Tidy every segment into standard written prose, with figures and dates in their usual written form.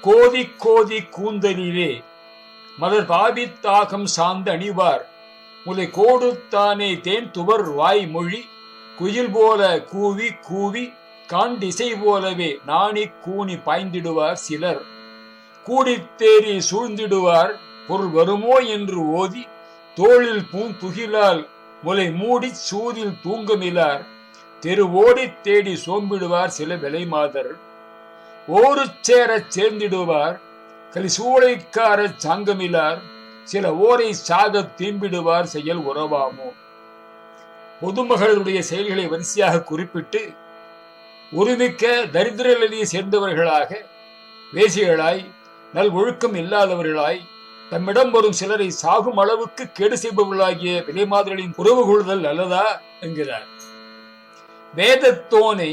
கோதி கோதி கூந்தலிலே மலர் பாபித்தாகம் சார்ந்த அணிவார் முலை கோடுத்தானே தேன் துவர் வாய்மொழி குயில் போல கூவி கூவி காண்டிசை போலவே நாணி கூணி பாய்ந்திடுவார் சிலர். கூடித்தேறி சூழ்ந்திடுவார் பொருள் வருமோ என்று ஓதி தோளில் பூந்துகிலால் முலை மூடி சூதில் தூங்கமிலார். தெரு ஓடி தேடி சோம்பிடுவார் சில விலை மாதர். ஓரு சேரச் சேர்ந்திடுவார் கலிசூளைக்கார சாங்கமிலார். சில ஓரை சாக தீம்பிடுவார் செயல் உறவாமோ. பொதுமகளுடைய செயல்களை வரிசையாக குறிப்பிட்டு ஒருமிக்க தரித்திரநிலையை சேர்ந்தவர்களாக, வேசிகளாய், நல் ஒழுக்கம் இல்லாதவர்களாய், தம்மிடம் வரும் சிலரை சாகும் அளவுக்கு கேடு செய்பவர்களாகிய விலைமாதர்களின் உறவு கொள்ளுதல் அல்லதா என்கிறார். வேதத்தோனை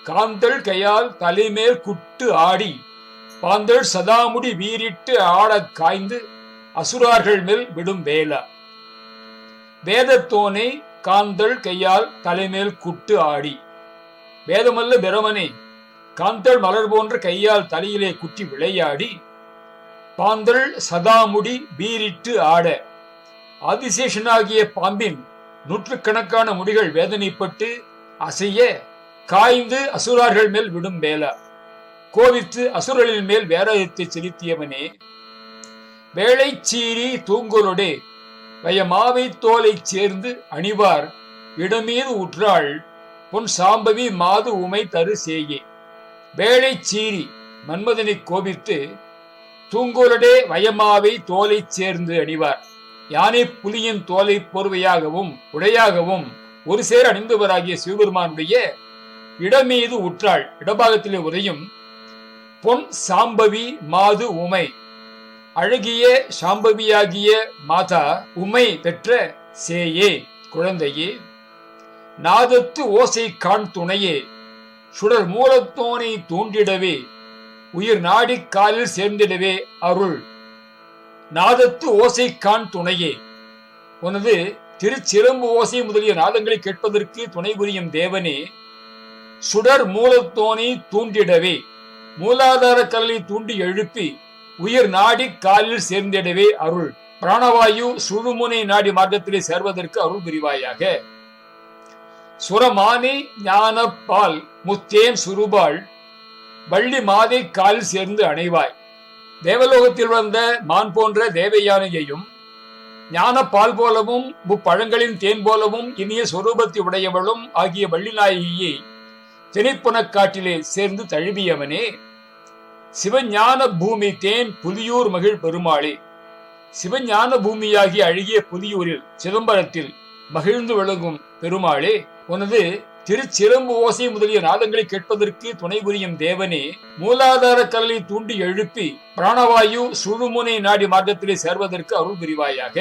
காந்தள் கையால் தலைமேல் குட்டு ஆடி பாந்தள் சதாமுடி வீரிட்டு ஆடக் காய்ந்து அசுரார்கள் மேல் விடும் வேலா. வேதத்தோனை காந்தள் கையால் தலைமேல் குட்டு ஆடி, வேதமல்ல பிரமனே, காந்தள் மலர் போன்ற கையால் தலையிலே குட்டி விளையாடி பாந்தள் சதாமுடி வீரிட்டு ஆட, ஆதிசேஷனாகிய பாம்பின் நூற்றுக்கணக்கான முடிகள் வேதனைப்பட்டு அசைய காய்ந்து அசுரார்கள் மேல் விடும் வேலா. கோவித்து அசுரலின் மேல் வேராயத்தை செலுத்தியவனே, வேளை சீரி தூங்குலொடே வயமாவை தோலை சேர்ந்து அணிவார் இடமீது உற்றாள் பொன் சாம்பவி மாது உமை தரு சேயே. வேளை சீரி மன்மதனை கோபித்து தூங்குலொடே வயமாவை தோலை சேர்ந்து அணிவார். யானை புலியின் தோலை போர்வையாகவும் உடையாகவும் ஒரு சேர அணிந்தவராகிய சிவபெருமானுடைய இடமீது உற்றாள், இடபாகத்திலே உரையும் பொன் சாம்பவி மாது உமை, அழகிய சாம்பவியாகிய மாதா உமை பெற்ற சேயே குழந்தையே. நாதத்து ஓசை காண் துணையே சுடர் மூலத்தோனை தூண்டிடவே உயிர் நாடி காலில் சேர்ந்திடவே அருள். நாதத்து ஓசை காண் துணையே, உனது திருச்சிலம்பு ஓசை முதலிய நாதங்களை கேட்பதற்கு துணை புரியும் தேவனே, சுடர் மூலத்தோனை தூண்டிடவே, மூலாதார கல்லை தூண்டி எழுப்பி உயிர் நாடி காலில் சேர்ந்திடவே அருள். பிராணவாயு சுழுமுனை நாடி மார்க்கத்திலே சேர்வதற்கு அருள் புரிவாயாக. சுரமானே ஞான பால் முத்தேன் சுருபாள் வள்ளி மாதை காலில் சேர்ந்து அணைவாய். தேவலோகத்தில் வந்த மான் போன்ற தேவயானையையும் ஞான பால் போலவும் முப்பழங்களின் தேன் போலவும் இனிய சொரூபத்தை உடையவளும் ஆகிய வள்ளிநாயகியை திணைப்புனக்காட்டிலே சேர்ந்து தழுவியவனே, சிவஞான பூமி தேன் புலியூர் மகிழ் பெருமாளே. சிவஞான பூமியாகிய அழகிய புலியூரில் சிதம்பரத்தில் மகிழ்ந்து விளங்கும் பெருமாளே, உனது திருச்சிலம்பு ஓசை முதலிய நாதங்களை கேட்பதற்கு துணை புரியும் தேவனே, மூலாதார கல்லை தூண்டி எழுப்பி பிராணவாயு சுழுமுனை நாடி மார்க்கத்திலே சேர்வதற்கு அருள் புரிவாயாக.